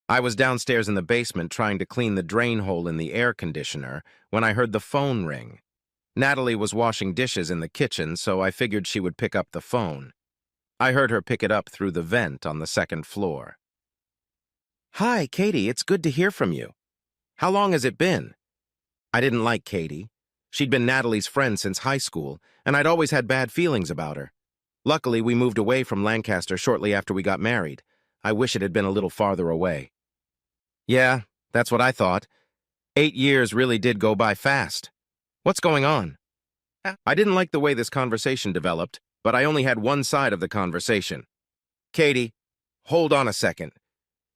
I was downstairs in the basement trying to clean the drain hole in the air conditioner when I heard the phone ring. Natalie was washing dishes in the kitchen, so I figured she would pick up the phone. I heard her pick it up through the vent on the second floor. "Hi, Katie, it's good to hear from you. How long has it been?" I didn't like Katie. She'd been Natalie's friend since high school, and I'd always had bad feelings about her. Luckily, we moved away from Lancaster shortly after we got married. I wish it had been a little farther away. Yeah, that's what I thought. 8 years really did go by fast. What's going on? I didn't like the way this conversation developed, but I only had one side of the conversation. Katie, hold on a second.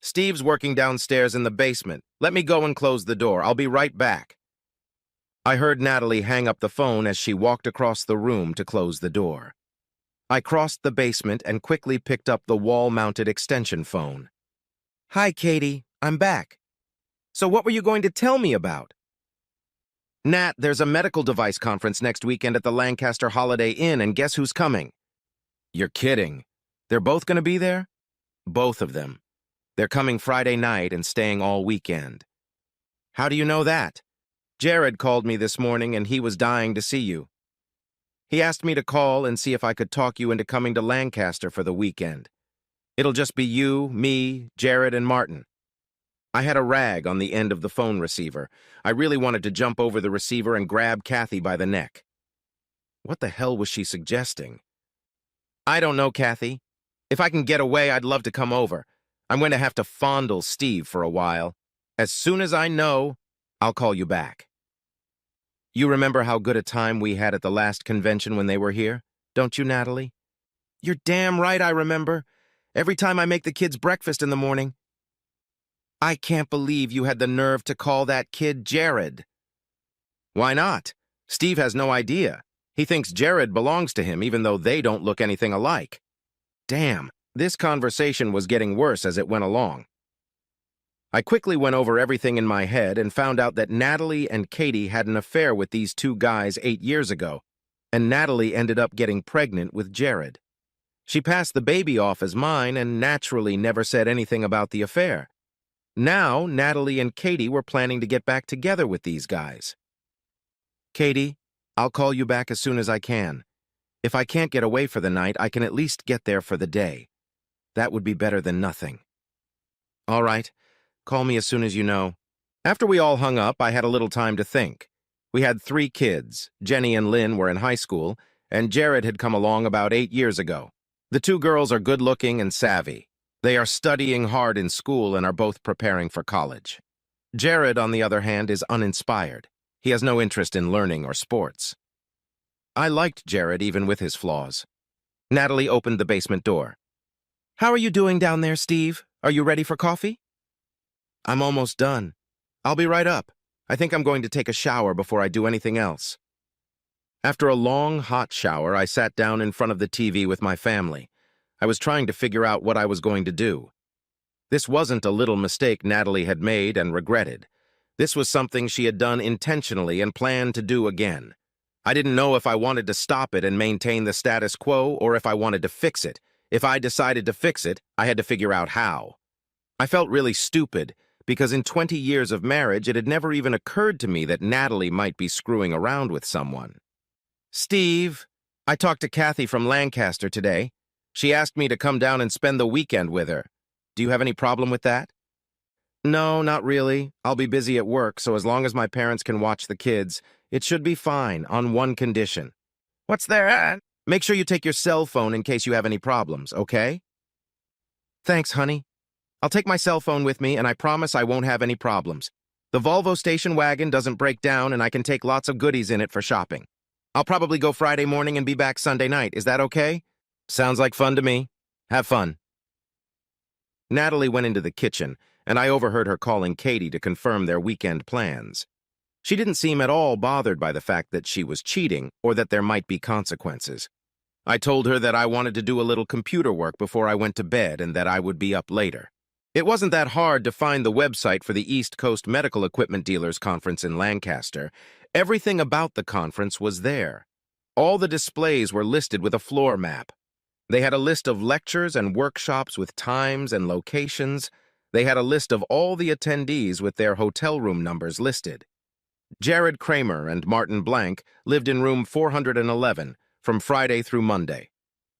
Steve's working downstairs in the basement. Let me go and close the door. I'll be right back. I heard Natalie hang up the phone as she walked across the room to close the door. I crossed the basement and quickly picked up the wall-mounted extension phone. "Hi, Katie. I'm back. So what were you going to tell me about?" "Nat, there's a medical device conference next weekend at the Lancaster Holiday Inn, and guess who's coming?" "You're kidding. They're both going to be there?" "Both of them. They're coming Friday night and staying all weekend." "How do you know that?" "Jared called me this morning and he was dying to see you. He asked me to call and see if I could talk you into coming to Lancaster for the weekend. It'll just be you, me, Jared, and Martin." I had a rag on the end of the phone receiver. I really wanted to jump over the receiver and grab Kathy by the neck. What the hell was she suggesting? "I don't know, Kathy. If I can get away, I'd love to come over. I'm going to have to fondle Steve for a while. As soon as I know, I'll call you back." You remember how good a time we had at the last convention when they were here? Don't you, Natalie? "You're damn right I remember. Every time I make the kids breakfast in the morning." "I can't believe you had the nerve to call that kid Jared." "Why not? Steve has no idea. He thinks Jared belongs to him, even though they don't look anything alike." Damn, this conversation was getting worse as it went along. I quickly went over everything in my head and found out that Natalie and Katie had an affair with these two guys 8 years ago, and Natalie ended up getting pregnant with Jared. She passed the baby off as mine and naturally never said anything about the affair. Now, Natalie and Katie were planning to get back together with these guys. "Katie, I'll call you back as soon as I can. If I can't get away for the night, I can at least get there for the day. That would be better than nothing." "All right. Call me as soon as you know." After we all hung up, I had a little time to think. We had 3 kids. Jenny and Lynn were in high school, and Jared had come along about 8 years ago. The 2 girls are good-looking and savvy. They are studying hard in school and are both preparing for college. Jared, on the other hand, is uninspired. He has no interest in learning or sports. I liked Jared even with his flaws. Natalie opened the basement door. "How are you doing down there, Steve? Are you ready for coffee?" "I'm almost done. I'll be right up. I think I'm going to take a shower before I do anything else." After a long, hot shower, I sat down in front of the TV with my family. I was trying to figure out what I was going to do. This wasn't a little mistake Natalie had made and regretted. This was something she had done intentionally and planned to do again. I didn't know if I wanted to stop it and maintain the status quo or if I wanted to fix it. If I decided to fix it, I had to figure out how. I felt really stupid, because in 20 years of marriage, it had never even occurred to me that Natalie might be screwing around with someone. "Steve, I talked to Kathy from Lancaster today. She asked me to come down and spend the weekend with her. Do you have any problem with that?" "No, not really. I'll be busy at work, so as long as my parents can watch the kids, it should be fine, on one condition." "What's that?" "Make sure you take your cell phone in case you have any problems, okay?" "Thanks, honey. I'll take my cell phone with me, and I promise I won't have any problems. The Volvo station wagon doesn't break down, and I can take lots of goodies in it for shopping. I'll probably go Friday morning and be back Sunday night. Is that okay?" "Sounds like fun to me. Have fun." Natalie went into the kitchen, and I overheard her calling Katie to confirm their weekend plans. She didn't seem at all bothered by the fact that she was cheating or that there might be consequences. I told her that I wanted to do a little computer work before I went to bed and that I would be up later. It wasn't that hard to find the website for the East Coast Medical Equipment Dealers Conference in Lancaster. Everything about the conference was there. All the displays were listed with a floor map. They had a list of lectures and workshops with times and locations. They had a list of all the attendees with their hotel room numbers listed. Jared Kramer and Martin Blank lived in room 411 from Friday through Monday.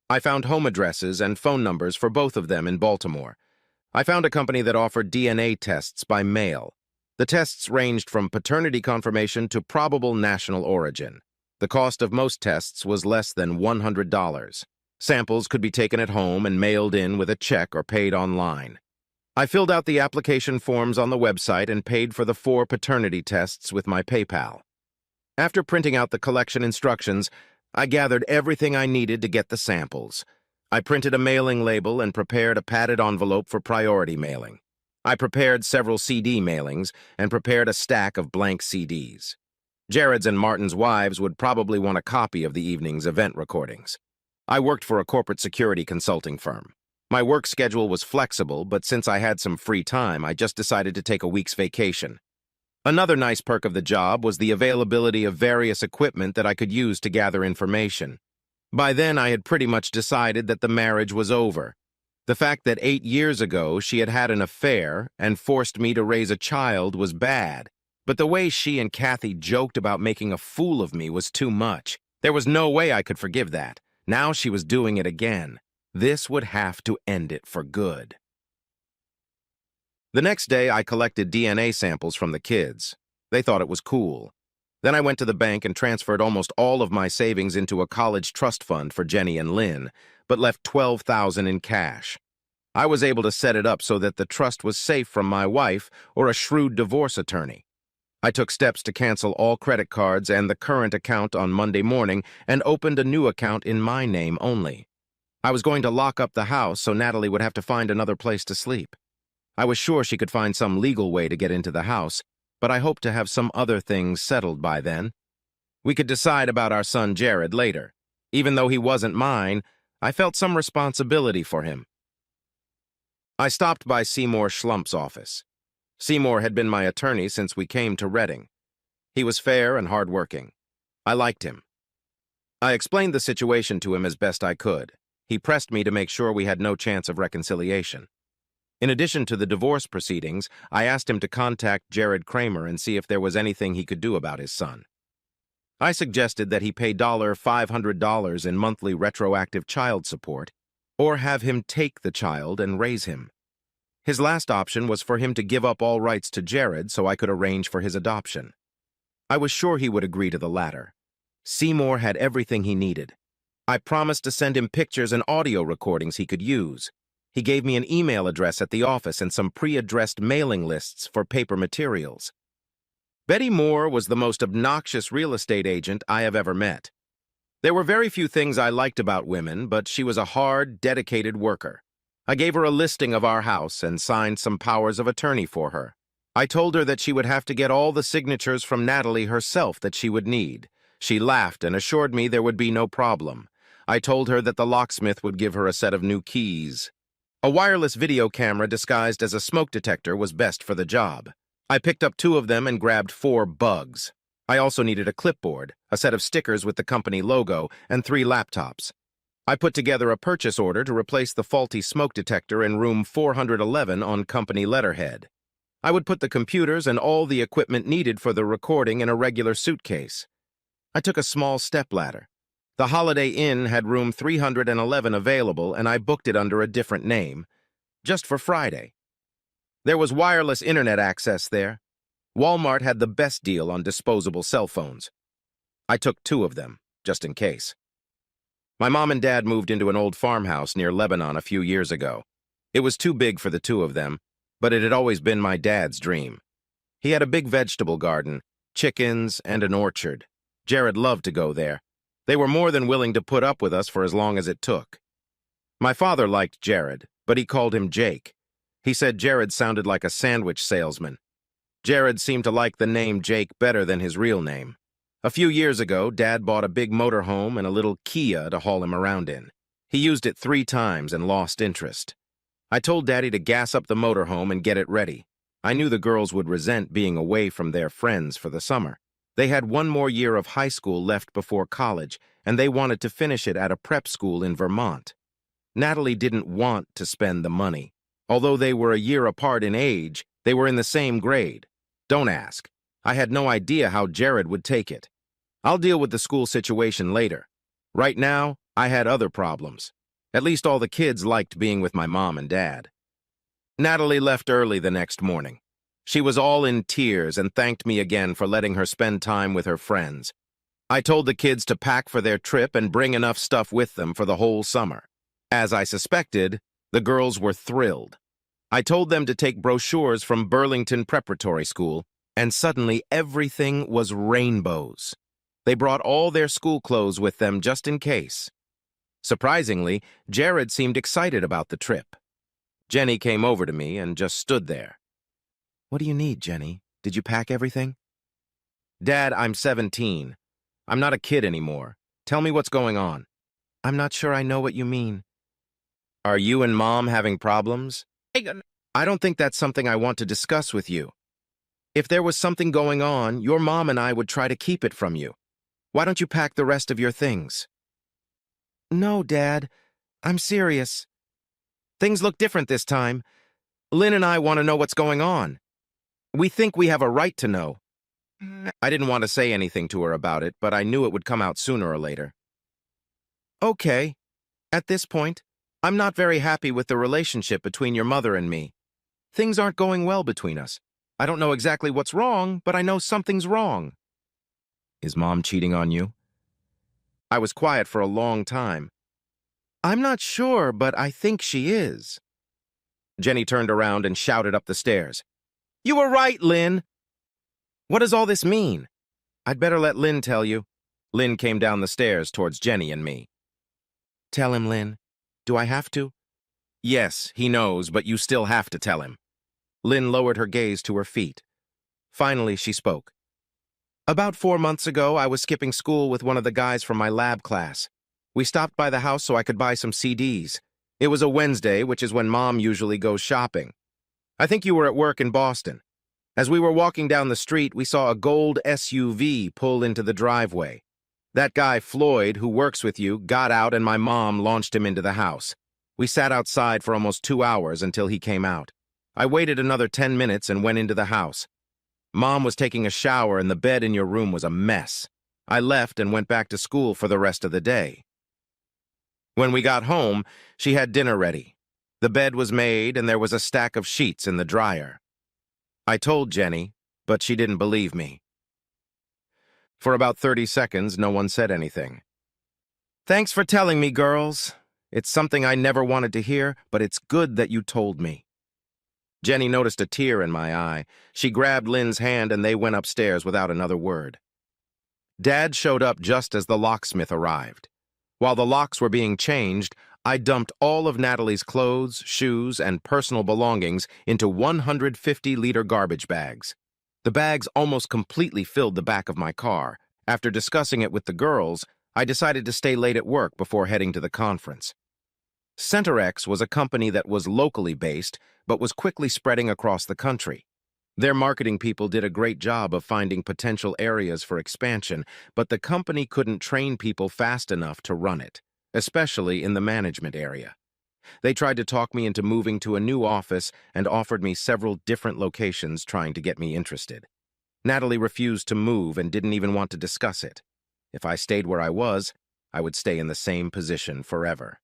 I found home addresses and phone numbers for both of them in Baltimore. I found a company that offered DNA tests by mail. The tests ranged from paternity confirmation to probable national origin. The cost of most tests was less than $100. Samples could be taken at home and mailed in with a check or paid online. I filled out the application forms on the website and paid for the 4 paternity tests with my PayPal. After printing out the collection instructions, I gathered everything I needed to get the samples. I printed a mailing label and prepared a padded envelope for priority mailing. I prepared several CD mailings and prepared a stack of blank CDs. Jared's and Martin's wives would probably want a copy of the evening's event recordings. I worked for a corporate security consulting firm. My work schedule was flexible, but since I had some free time, I just decided to take a week's vacation. Another nice perk of the job was the availability of various equipment that I could use to gather information. By then, I had pretty much decided that the marriage was over. The fact that 8 years ago she had had an affair and forced me to raise a child was bad, but the way she and Kathy joked about making a fool of me was too much. There was no way I could forgive that. Now she was doing it again. This would have to end it for good. The next day, I collected DNA samples from the kids. They thought it was cool. Then I went to the bank and transferred almost all of my savings into a college trust fund for Jenny and Lynn, but left $12,000 in cash. I was able to set it up so that the trust was safe from my wife or a shrewd divorce attorney. I took steps to cancel all credit cards and the current account on Monday morning and opened a new account in my name only. I was going to lock up the house so Natalie would have to find another place to sleep. I was sure she could find some legal way to get into the house, but I hoped to have some other things settled by then. We could decide about our son Jared later. Even though he wasn't mine, I felt some responsibility for him. I stopped by Seymour Schlump's office. Seymour had been my attorney since we came to Reading. He was fair and hardworking. I liked him. I explained the situation to him as best I could. He pressed me to make sure we had no chance of reconciliation. In addition to the divorce proceedings, I asked him to contact Jared Kramer and see if there was anything he could do about his son. I suggested that he pay $500 in monthly retroactive child support, or have him take the child and raise him. His last option was for him to give up all rights to Jared so I could arrange for his adoption. I was sure he would agree to the latter. Seymour had everything he needed. I promised to send him pictures and audio recordings he could use. He gave me an email address at the office and some pre-addressed mailing lists for paper materials. Betty Moore was the most obnoxious real estate agent I have ever met. There were very few things I liked about women, but she was a hard, dedicated worker. I gave her a listing of our house and signed some powers of attorney for her. I told her that she would have to get all the signatures from Natalie herself that she would need. She laughed and assured me there would be no problem. I told her that the locksmith would give her a set of new keys. A wireless video camera disguised as a smoke detector was best for the job. I picked up 2 of them and grabbed 4 bugs. I also needed a clipboard, a set of stickers with the company logo, and 3 laptops. I put together a purchase order to replace the faulty smoke detector in room 411 on company letterhead. I would put the computers and all the equipment needed for the recording in a regular suitcase. I took a small stepladder. The Holiday Inn had room 311 available, and I booked it under a different name, just for Friday. There was wireless internet access there. Walmart had the best deal on disposable cell phones. I took 2 of them, just in case. My mom and dad moved into an old farmhouse near Lebanon a few years ago. It was too big for the 2 of them, but it had always been my dad's dream. He had a big vegetable garden, chickens, and an orchard. Jared loved to go there. They were more than willing to put up with us for as long as it took. My father liked Jared, but he called him Jake. He said Jared sounded like a sandwich salesman. Jared seemed to like the name Jake better than his real name. A few years ago, Dad bought a big motorhome and a little Kia to haul him around in. He used it 3 times and lost interest. I told Daddy to gas up the motorhome and get it ready. I knew the girls would resent being away from their friends for the summer. They had 1 more year of high school left before college, and they wanted to finish it at a prep school in Vermont. Natalie didn't want to spend the money. Although they were a year apart in age, they were in the same grade. Don't ask. I had no idea how Jared would take it. I'll deal with the school situation later. Right now, I had other problems. At least all the kids liked being with my mom and dad. Natalie left early the next morning. She was all in tears and thanked me again for letting her spend time with her friends. I told the kids to pack for their trip and bring enough stuff with them for the whole summer. As I suspected, the girls were thrilled. I told them to take brochures from Burlington Preparatory School, and suddenly everything was rainbows. They brought all their school clothes with them just in case. Surprisingly, Jared seemed excited about the trip. Jenny came over to me and just stood there. "What do you need, Jenny? Did you pack everything?" "Dad, I'm 17. I'm not a kid anymore. Tell me what's going on." "I'm not sure I know what you mean." "Are you and Mom having problems?" "I don't think that's something I want to discuss with you. If there was something going on, your mom and I would try to keep it from you. Why don't you pack the rest of your things?" "No, Dad. I'm serious. Things look different this time. Lynn and I want to know what's going on. We think we have a right to know." I didn't want to say anything to her about it, but I knew it would come out sooner or later. "Okay. At this point, I'm not very happy with the relationship between your mother and me. Things aren't going well between us. I don't know exactly what's wrong, but I know something's wrong." "Is Mom cheating on you?" I was quiet for a long time. "I'm not sure, but I think she is." Jenny turned around and shouted up the stairs. "You were right, Lynn!" "What does all this mean?" "I'd better let Lynn tell you." Lynn came down the stairs towards Jenny and me. "Tell him, Lynn. Do I have to?" "Yes, he knows, but you still have to tell him." Lynn lowered her gaze to her feet. Finally, she spoke. "About 4 months ago, I was skipping school with one of the guys from my lab class. We stopped by the house so I could buy some CDs. It was a Wednesday, which is when Mom usually goes shopping. I think you were at work in Boston. As we were walking down the street, we saw a gold SUV pull into the driveway. That guy, Floyd, who works with you, got out and my mom launched him into the house. We sat outside for almost 2 hours until he came out. I waited another 10 minutes and went into the house. Mom was taking a shower and the bed in your room was a mess. I left and went back to school for the rest of the day. When we got home, she had dinner ready. The bed was made and there was a stack of sheets in the dryer. I told Jenny, but she didn't believe me. For about 30 seconds, no one said anything. "Thanks for telling me, girls. It's something I never wanted to hear, but it's good that you told me." Jenny noticed a tear in my eye. She grabbed Lynn's hand and they went upstairs without another word. Dad showed up just as the locksmith arrived. While the locks were being changed, I dumped all of Natalie's clothes, shoes, and personal belongings into 150-liter garbage bags. The bags almost completely filled the back of my car. After discussing it with the girls, I decided to stay late at work before heading to the conference. CenterX was a company that was locally based, but was quickly spreading across the country. Their marketing people did a great job of finding potential areas for expansion, but the company couldn't train people fast enough to run it, especially in the management area. They tried to talk me into moving to a new office and offered me several different locations trying to get me interested. Natalie refused to move and didn't even want to discuss it. If I stayed where I was, I would stay in the same position forever.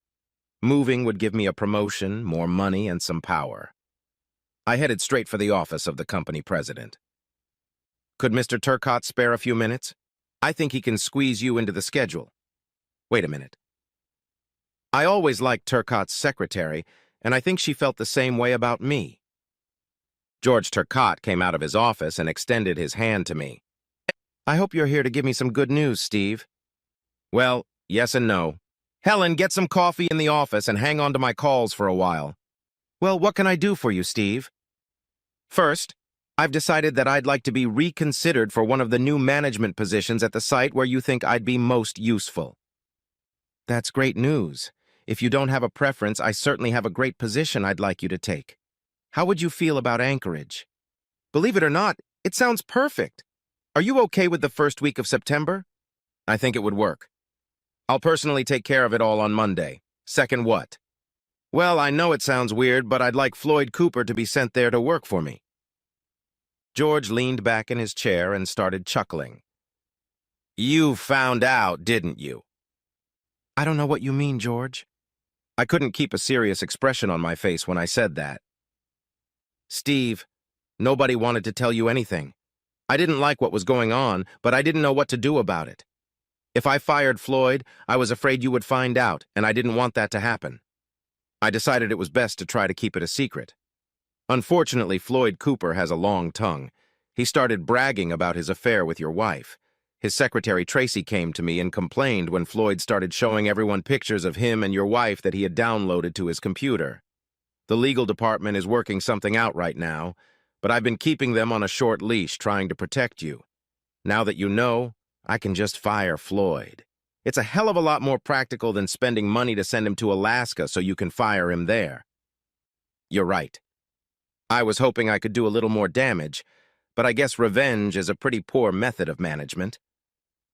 Moving would give me a promotion, more money, and some power. I headed straight for the office of the company president. "Could Mr. Turcotte spare a few minutes? I think he can squeeze you into the schedule." "Wait a minute." I always liked Turcotte's secretary, and I think she felt the same way about me. George Turcotte came out of his office and extended his hand to me. "I hope you're here to give me some good news, Steve." "Well, yes and no. Helen, get some coffee in the office and hang on to my calls for a while." "Well, what can I do for you, Steve?" "First, I've decided that I'd like to be reconsidered for one of the new management positions at the site where you think I'd be most useful." "That's great news. If you don't have a preference, I certainly have a great position I'd like you to take. How would you feel about Anchorage?" "Believe it or not, it sounds perfect. Are you okay with the first week of September?" "I think it would work. I'll personally take care of it all on Monday. Second what?" Well, I know it sounds weird, but I'd like Floyd Cooper to be sent there to work for me. George leaned back in his chair and started chuckling. You found out, didn't you? I don't know what you mean, George. I couldn't keep a serious expression on my face when I said that. Steve, nobody wanted to tell you anything. I didn't like what was going on, but I didn't know what to do about it. If I fired Floyd, I was afraid you would find out, and I didn't want that to happen. I decided it was best to try to keep it a secret. Unfortunately, Floyd Cooper has a long tongue. He started bragging about his affair with your wife. His secretary Tracy came to me and complained when Floyd started showing everyone pictures of him and your wife that he had downloaded to his computer. The legal department is working something out right now, but I've been keeping them on a short leash trying to protect you. Now that you know, I can just fire Floyd. It's a hell of a lot more practical than spending money to send him to Alaska so you can fire him there. You're right. I was hoping I could do a little more damage, but I guess revenge is a pretty poor method of management.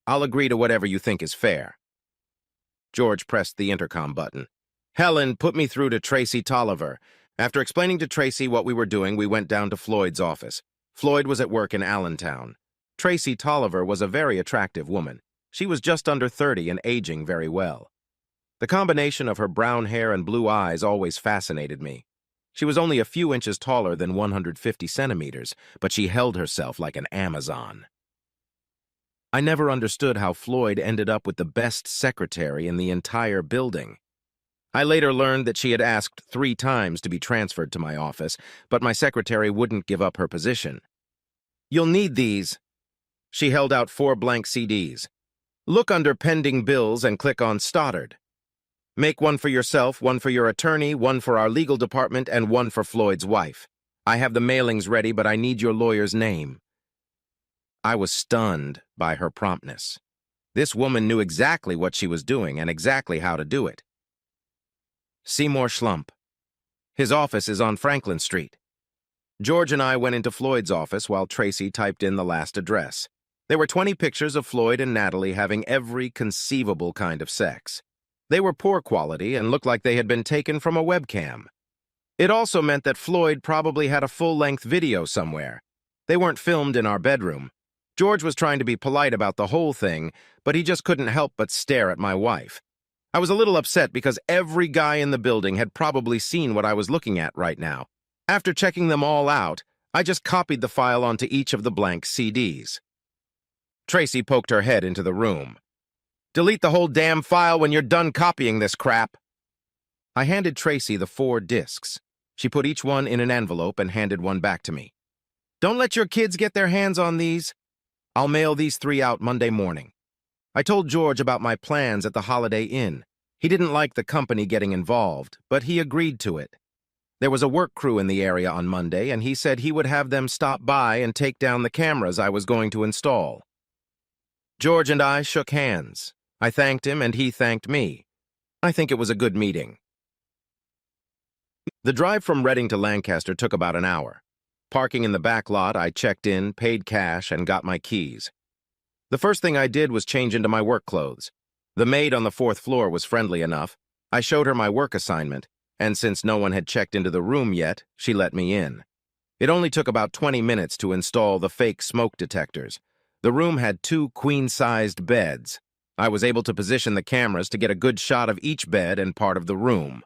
I'll agree to whatever you think is fair. George pressed the intercom button. Helen, put me through to Tracy Tolliver. After explaining to Tracy what we were doing, we went down to Floyd's office. Floyd was at work in Allentown. Tracy Tolliver was a very attractive woman. She was just under 30 and aging very well. The combination of her brown hair and blue eyes always fascinated me. She was only a few inches taller than 150 centimeters, but she held herself like an Amazon. I never understood how Floyd ended up with the best secretary in the entire building. I later learned that she had asked 3 times to be transferred to my office, but my secretary wouldn't give up her position. You'll need these. She held out 4 blank CDs. Look under Pending Bills and click on Stoddard. Make one for yourself, one for your attorney, one for our legal department, and one for Floyd's wife. I have the mailings ready, but I need your lawyer's name. I was stunned by her promptness. This woman knew exactly what she was doing and exactly how to do it. Seymour Schlump. His office is on Franklin Street. George and I went into Floyd's office while Tracy typed in the last address. There were 20 pictures of Floyd and Natalie having every conceivable kind of sex. They were poor quality and looked like they had been taken from a webcam. It also meant that Floyd probably had a full-length video somewhere. They weren't filmed in our bedroom. George was trying to be polite about the whole thing, but he just couldn't help but stare at my wife. I was a little upset because every guy in the building had probably seen what I was looking at right now. After checking them all out, I just copied the file onto each of the blank CDs. Tracy poked her head into the room. Delete the whole damn file when you're done copying this crap. I handed Tracy the 4 discs. She put each one in an envelope and handed one back to me. Don't let your kids get their hands on these. I'll mail these 3 out Monday morning. I told George about my plans at the Holiday Inn. He didn't like the company getting involved, but he agreed to it. There was a work crew in the area on Monday, and he said he would have them stop by and take down the cameras I was going to install. George and I shook hands. I thanked him, and he thanked me. I think it was a good meeting. The drive from Reading to Lancaster took about an hour. Parking in the back lot, I checked in, paid cash, and got my keys. The first thing I did was change into my work clothes. The maid on the 4th floor was friendly enough. I showed her my work assignment, and since no one had checked into the room yet, she let me in. It only took about 20 minutes to install the fake smoke detectors. The room had 2 queen-sized beds. I was able to position the cameras to get a good shot of each bed and part of the room.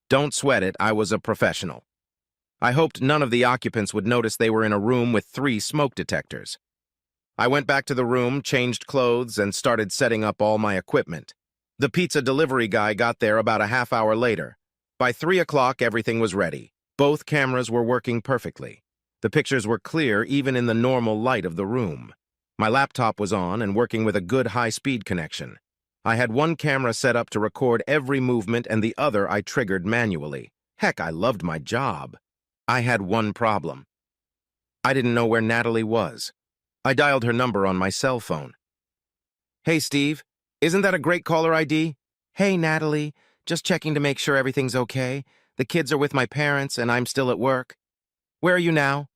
Don't sweat it, I was a professional. I hoped none of the occupants would notice they were in a room with 3 smoke detectors. I went back to the room, changed clothes, and started setting up all my equipment. The pizza delivery guy got there about a half hour later. By 3 o'clock, everything was ready. Both cameras were working perfectly. The pictures were clear even in the normal light of the room. My laptop was on and working with a good high-speed connection. I had one camera set up to record every movement and the other I triggered manually. Heck, I loved my job. I had one problem. I didn't know where Natalie was. I dialed her number on my cell phone. Hey, Steve, isn't that a great caller ID? Hey, Natalie, just checking to make sure everything's okay. The kids are with my parents and I'm still at work. Where are you now?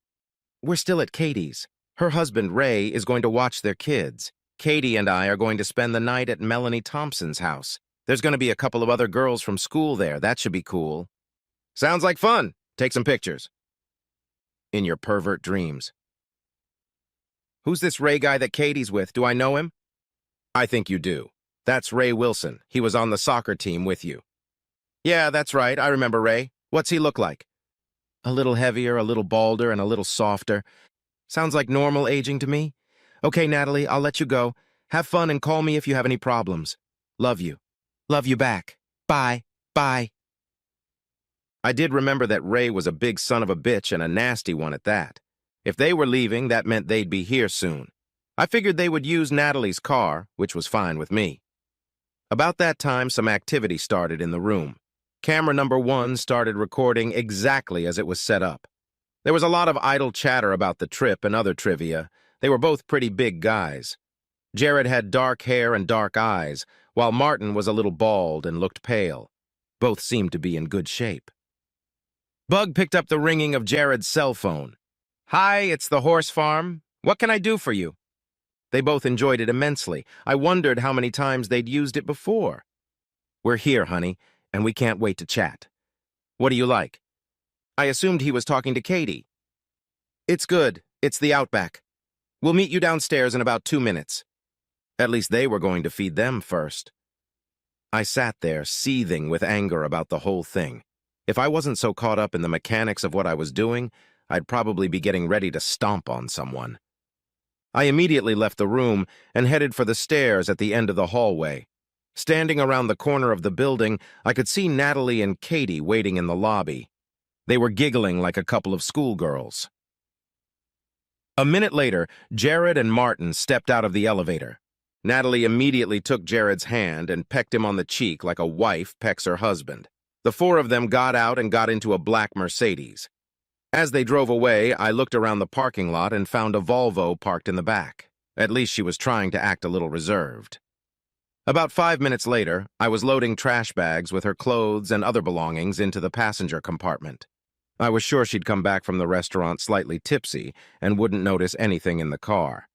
We're still at Katie's. Her husband, Ray, is going to watch their kids. Katie and I are going to spend the night at Melanie Thompson's house. There's going to be a couple of other girls from school there. That should be cool. Sounds like fun. Take some pictures. In your pervert dreams. Who's this Ray guy that Katie's with? Do I know him? I think you do. That's Ray Wilson. He was on the soccer team with you. Yeah, that's right. I remember Ray. What's he look like? A little heavier, a little balder, and a little softer. Sounds like normal aging to me. Okay, Natalie, I'll let you go. Have fun and call me if you have any problems. Love you. Love you back. Bye. Bye. I did remember that Ray was a big son of a bitch and a nasty one at that. If they were leaving, that meant they'd be here soon. I figured they would use Natalie's car, which was fine with me. About that time, some activity started in the room. Camera number 1 started recording exactly as it was set up. There was a lot of idle chatter about the trip and other trivia. They were both pretty big guys. Jared had dark hair and dark eyes, while Martin was a little bald and looked pale. Both seemed to be in good shape. Bug picked up the ringing of Jared's cell phone. Hi, it's the horse farm. What can I do for you? They both enjoyed it immensely. I wondered how many times they'd used it before. We're here, honey, and we can't wait to chat. What do you like? I assumed he was talking to Katie. It's good. It's the Outback. We'll meet you downstairs in about 2 minutes. At least they were going to feed them first. I sat there, seething with anger about the whole thing. If I wasn't so caught up in the mechanics of what I was doing, I'd probably be getting ready to stomp on someone. I immediately left the room and headed for the stairs at the end of the hallway. Standing around the corner of the building, I could see Natalie and Katie waiting in the lobby. They were giggling like a couple of schoolgirls. A minute later, Jared and Martin stepped out of the elevator. Natalie immediately took Jared's hand and pecked him on the cheek like a wife pecks her husband. The 4 of them got out and got into a black Mercedes. As they drove away, I looked around the parking lot and found a Volvo parked in the back. At least she was trying to act a little reserved. About 5 minutes later, I was loading trash bags with her clothes and other belongings into the passenger compartment. I was sure she'd come back from the restaurant slightly tipsy and wouldn't notice anything in the car.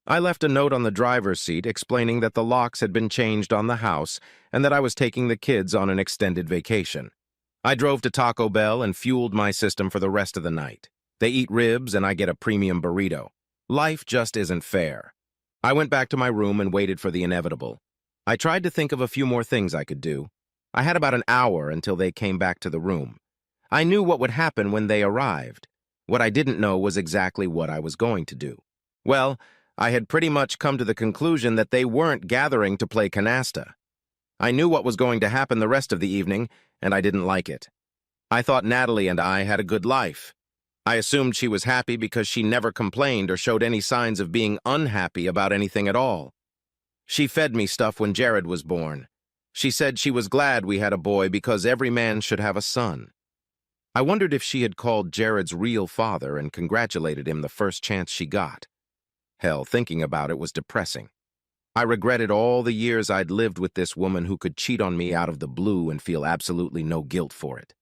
I left a note on the driver's seat explaining that the locks had been changed on the house and that I was taking the kids on an extended vacation. I drove to Taco Bell and fueled my system for the rest of the night. They eat ribs and I get a premium burrito. Life just isn't fair. I went back to my room and waited for the inevitable. I tried to think of a few more things I could do. I had about an hour until they came back to the room. I knew what would happen when they arrived. What I didn't know was exactly what I was going to do. Well, I had pretty much come to the conclusion that they weren't gathering to play canasta. I knew what was going to happen the rest of the evening, and I didn't like it. I thought Natalie and I had a good life. I assumed she was happy because she never complained or showed any signs of being unhappy about anything at all. She fed me stuff when Jared was born. She said she was glad we had a boy because every man should have a son. I wondered if she had called Jared's real father and congratulated him the first chance she got. Hell, thinking about it was depressing. I regretted all the years I'd lived with this woman who could cheat on me out of the blue and feel absolutely no guilt for it.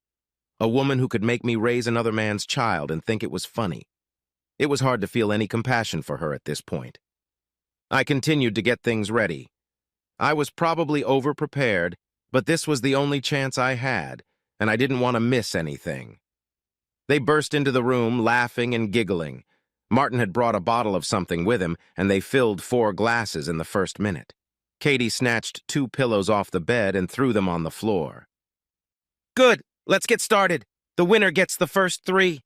A woman who could make me raise another man's child and think it was funny. It was hard to feel any compassion for her at this point. I continued to get things ready. I was probably over-prepared, but this was the only chance I had, and I didn't want to miss anything. They burst into the room, laughing and giggling. Martin had brought a bottle of something with him, and they filled 4 glasses in the first minute. Katie snatched 2 pillows off the bed and threw them on the floor. Good, let's get started. The winner gets the first 3.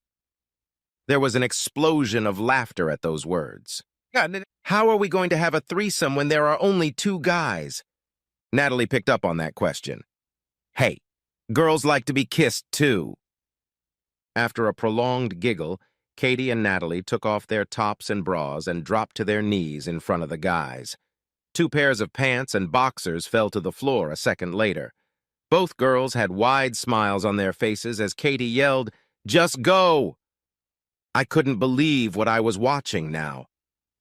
There was an explosion of laughter at those words. How are we going to have a threesome when there are only 2 guys? Natalie picked up on that question. Hey, girls like to be kissed too. After a prolonged giggle, Katie and Natalie took off their tops and bras and dropped to their knees in front of the guys. 2 pairs of pants and boxers fell to the floor a second later. Both girls had wide smiles on their faces as Katie yelled, "Just go!" I couldn't believe what I was watching now.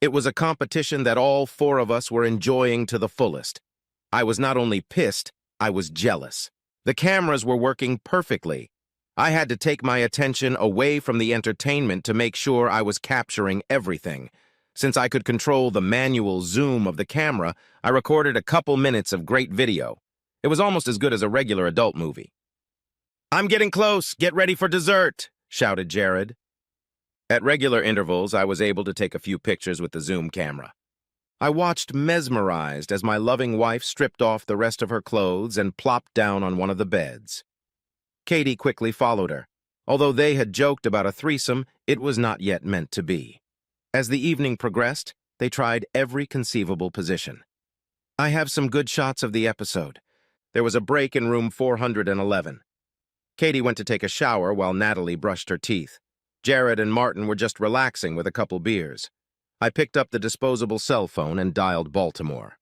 It was a competition that all 4 of us were enjoying to the fullest. I was not only pissed, I was jealous. The cameras were working perfectly. I had to take my attention away from the entertainment to make sure I was capturing everything. Since I could control the manual zoom of the camera, I recorded a couple minutes of great video. It was almost as good as a regular adult movie. "I'm getting close. Get ready for dessert," shouted Jared. At regular intervals, I was able to take a few pictures with the zoom camera. I watched mesmerized as my loving wife stripped off the rest of her clothes and plopped down on one of the beds. Katie quickly followed her. Although they had joked about a threesome, it was not yet meant to be. As the evening progressed, they tried every conceivable position. I have some good shots of the episode. There was a break in room 411. Katie went to take a shower while Natalie brushed her teeth. Jared and Martin were just relaxing with a couple beers. I picked up the disposable cell phone and dialed Baltimore.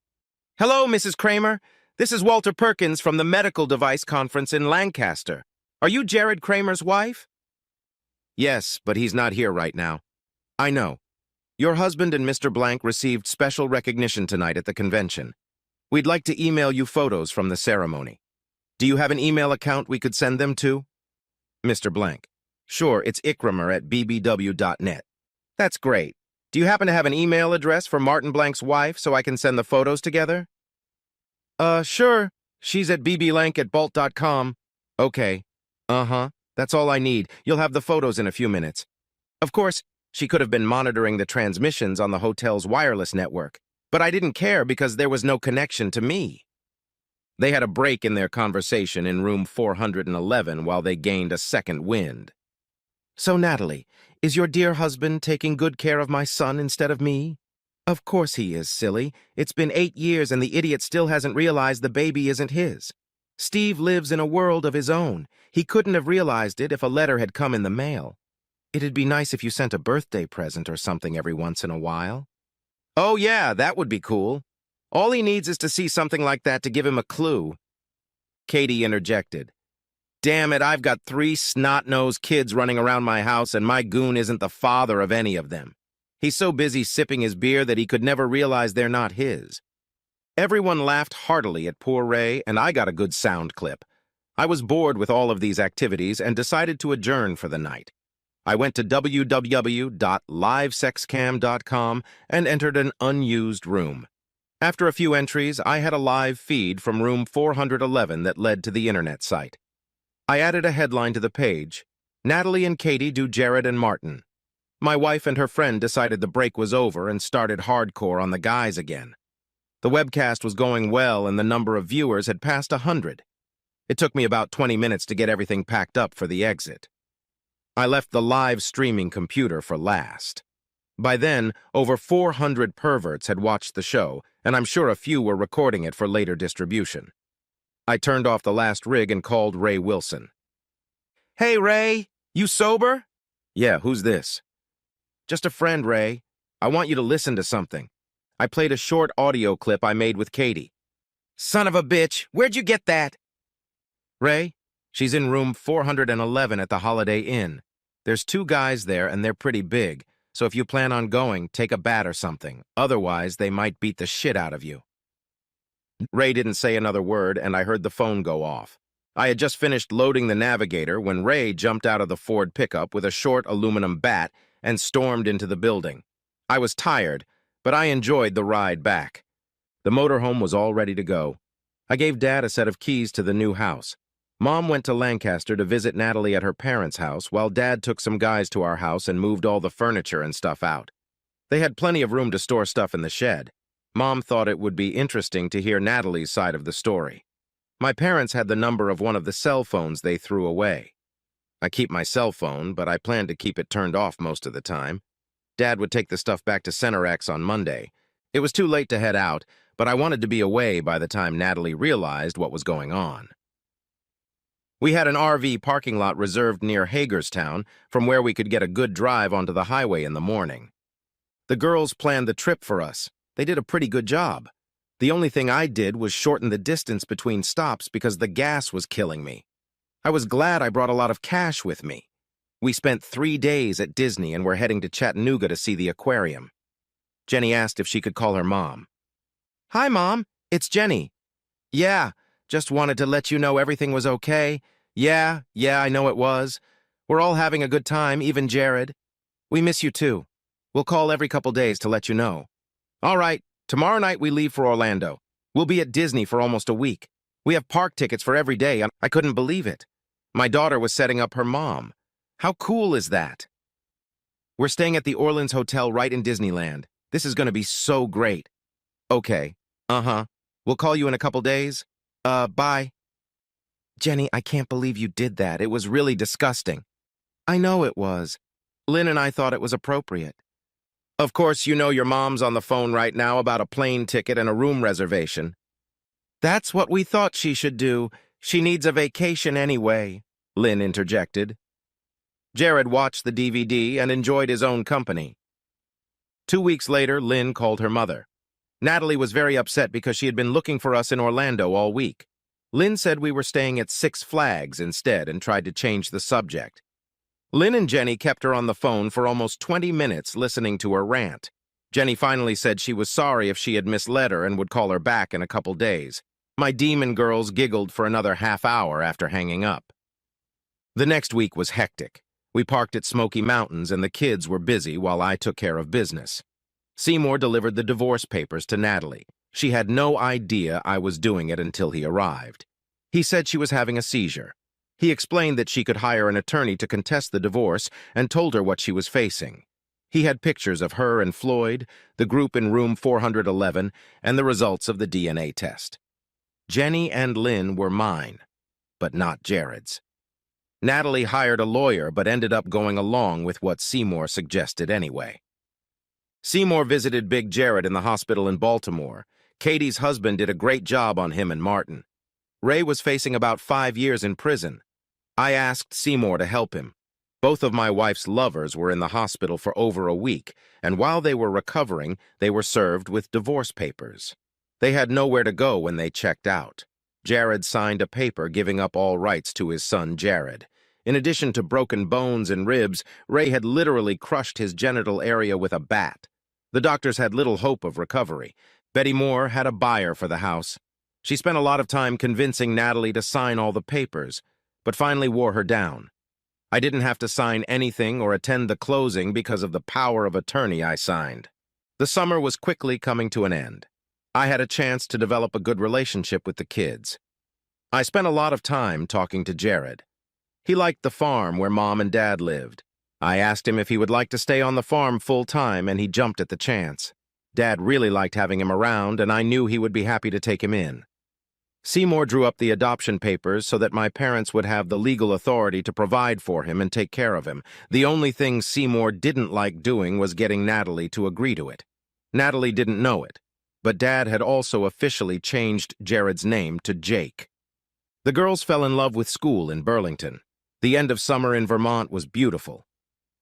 "Hello, Mrs. Kramer. This is Walter Perkins from the Medical Device Conference in Lancaster. Are you Jared Kramer's wife?" "Yes, but he's not here right now." "I know. Your husband and Mr. Blank received special recognition tonight at the convention. We'd like to email you photos from the ceremony. Do you have an email account we could send them to?" Mr. Blank: "Sure, it's ikramer@bbw.net. "That's great. Do you happen to have an email address for Martin Blank's wife so I can send the photos together?" Sure. She's at bblank@bolt.com. "Okay. That's all I need. You'll have the photos in a few minutes." Of course, she could have been monitoring the transmissions on the hotel's wireless network, but I didn't care because there was no connection to me. They had a break in their conversation in room 411 while they gained a second wind. "So, Natalie, is your dear husband taking good care of my son instead of me?" "Of course he is, silly. It's been 8 years and the idiot still hasn't realized the baby isn't his. Steve lives in a world of his own. He couldn't have realized it if a letter had come in the mail. It'd be nice if you sent a birthday present or something every once in a while." "Oh yeah, that would be cool. All he needs is to see something like that to give him a clue." Katie interjected. "Damn it, I've got 3 snot-nosed kids running around my house and my goon isn't the father of any of them. He's so busy sipping his beer that he could never realize they're not his." Everyone laughed heartily at poor Ray, and I got a good sound clip. I was bored with all of these activities and decided to adjourn for the night. I went to www.livesexcam.com and entered an unused room. After a few entries, I had a live feed from room 411 that led to the internet site. I added a headline to the page: "Natalie and Katie do Jared and Martin." My wife and her friend decided the break was over and started hardcore on the guys again. The webcast was going well and the number of viewers had passed 100. It took me about 20 minutes to get everything packed up for the exit. I left the live streaming computer for last. By then, over 400 perverts had watched the show, and I'm sure a few were recording it for later distribution. I turned off the last rig and called Ray Wilson. "Hey, Ray, you sober?" "Yeah, who's this?" "Just a friend, Ray. I want you to listen to something." I played a short audio clip I made with Katie. "Son of a bitch, where'd you get that?" "Ray, she's in room 411 at the Holiday Inn. There's 2 guys there and they're pretty big, so if you plan on going, take a bat or something. Otherwise, they might beat the shit out of you." Ray didn't say another word and I heard the phone go off. I had just finished loading the navigator when Ray jumped out of the Ford pickup with a short aluminum bat and stormed into the building. I was tired, but I enjoyed the ride back. The motorhome was all ready to go. I gave Dad a set of keys to the new house. Mom went to Lancaster to visit Natalie at her parents' house, while Dad took some guys to our house and moved all the furniture and stuff out. They had plenty of room to store stuff in the shed. Mom thought it would be interesting to hear Natalie's side of the story. My parents had the number of one of the cell phones they threw away. I keep my cell phone, but I plan to keep it turned off most of the time. Dad would take the stuff back to Center X on Monday. It was too late to head out, but I wanted to be away by the time Natalie realized what was going on. We had an RV parking lot reserved near Hagerstown, from where we could get a good drive onto the highway in the morning. The girls planned the trip for us. They did a pretty good job. The only thing I did was shorten the distance between stops because the gas was killing me. I was glad I brought a lot of cash with me. We spent 3 days at Disney and were heading to Chattanooga to see the aquarium. Jenny asked if she could call her mom. "Hi, Mom. It's Jenny." "Yeah, just wanted to let you know everything was okay." Yeah, I know it was. We're all having a good time, even Jared. We miss you too. We'll call every couple days to let you know." "All right, tomorrow night we leave for Orlando. We'll be at Disney for almost a week. We have park tickets for every day, and I couldn't believe it. My daughter was setting up her mom. How cool is that? We're staying at the Orleans Hotel right in Disneyland. This is going to be so great. Okay. Uh-huh. We'll call you in a couple days. Bye. Jenny, I can't believe you did that. It was really disgusting. I know it was. Lynn and I thought it was appropriate. Of course, you know your mom's on the phone right now about a plane ticket and a room reservation. That's what we thought she should do. She needs a vacation anyway, Lynn interjected. Jared watched the DVD and enjoyed his own company. 2 weeks later, Lynn called her mother. Natalie was very upset because she had been looking for us in Orlando all week. Lynn said we were staying at Six Flags instead and tried to change the subject. Lynn and Jenny kept her on the phone for almost 20 minutes listening to her rant. Jenny finally said she was sorry if she had misled her and would call her back in a couple days. My demon girls giggled for another half hour after hanging up. The next week was hectic. We parked at Smoky Mountains and the kids were busy while I took care of business. Seymour delivered the divorce papers to Natalie. She had no idea I was doing it until he arrived. He said she was having a seizure. He explained that she could hire an attorney to contest the divorce and told her what she was facing. He had pictures of her and Floyd, the group in room 411, and the results of the DNA test. Jenny and Lynn were mine, but not Jared's. Natalie hired a lawyer but ended up going along with what Seymour suggested anyway. Seymour visited Big Jared in the hospital in Baltimore. Katie's husband did a great job on him and Martin. Ray was facing about 5 years in prison. I asked Seymour to help him. Both of my wife's lovers were in the hospital for over a week, and while they were recovering, they were served with divorce papers. They had nowhere to go when they checked out. Jared signed a paper giving up all rights to his son Jared. In addition to broken bones and ribs, Ray had literally crushed his genital area with a bat. The doctors had little hope of recovery. Betty Moore had a buyer for the house. She spent a lot of time convincing Natalie to sign all the papers, but finally wore her down. I didn't have to sign anything or attend the closing because of the power of attorney I signed. The summer was quickly coming to an end. I had a chance to develop a good relationship with the kids. I spent a lot of time talking to Jared. He liked the farm where Mom and Dad lived. I asked him if he would like to stay on the farm full-time, and he jumped at the chance. Dad really liked having him around, and I knew he would be happy to take him in. Seymour drew up the adoption papers so that my parents would have the legal authority to provide for him and take care of him. The only thing Seymour didn't like doing was getting Natalie to agree to it. Natalie didn't know it, but Dad had also officially changed Jared's name to Jake. The girls fell in love with school in Burlington. The end of summer in Vermont was beautiful.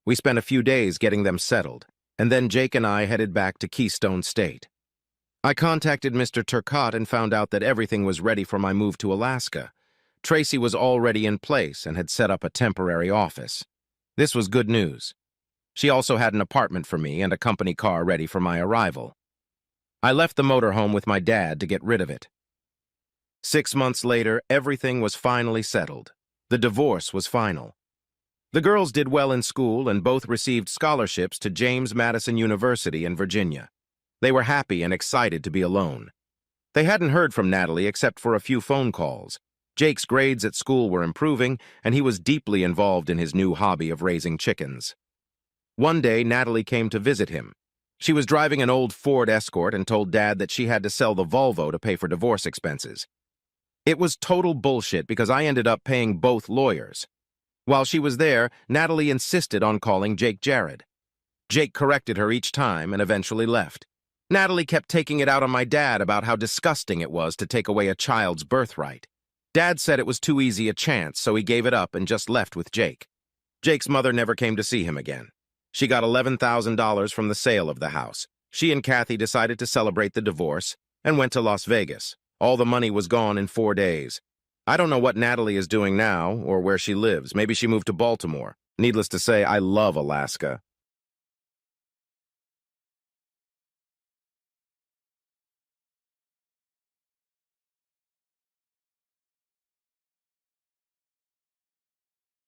We spent a few days getting them settled, and then Jake and I headed back to Keystone State. I contacted Mr. Turcotte and found out that everything was ready for my move to Alaska. Tracy was already in place and had set up a temporary office. This was good news. She also had an apartment for me and a company car ready for my arrival. I left the motorhome with my dad to get rid of it. 6 months later, everything was finally settled. The divorce was final. The girls did well in school and both received scholarships to James Madison University in Virginia. They were happy and excited to be alone. They hadn't heard from Natalie except for a few phone calls. Jake's grades at school were improving, and he was deeply involved in his new hobby of raising chickens. One day, Natalie came to visit him. She was driving an old Ford Escort and told Dad that she had to sell the Volvo to pay for divorce expenses. It was total bullshit because I ended up paying both lawyers. While she was there, Natalie insisted on calling Jake Jared. Jake corrected her each time and eventually left. Natalie kept taking it out on my dad about how disgusting it was to take away a child's birthright. Dad said it was too easy a chance, so he gave it up and just left with Jake. Jake's mother never came to see him again. She got $11,000 from the sale of the house. She and Kathy decided to celebrate the divorce and went to Las Vegas. All the money was gone in 4 days. I don't know what Natalie is doing now or where she lives. Maybe she moved to Baltimore. Needless to say, I love Alaska.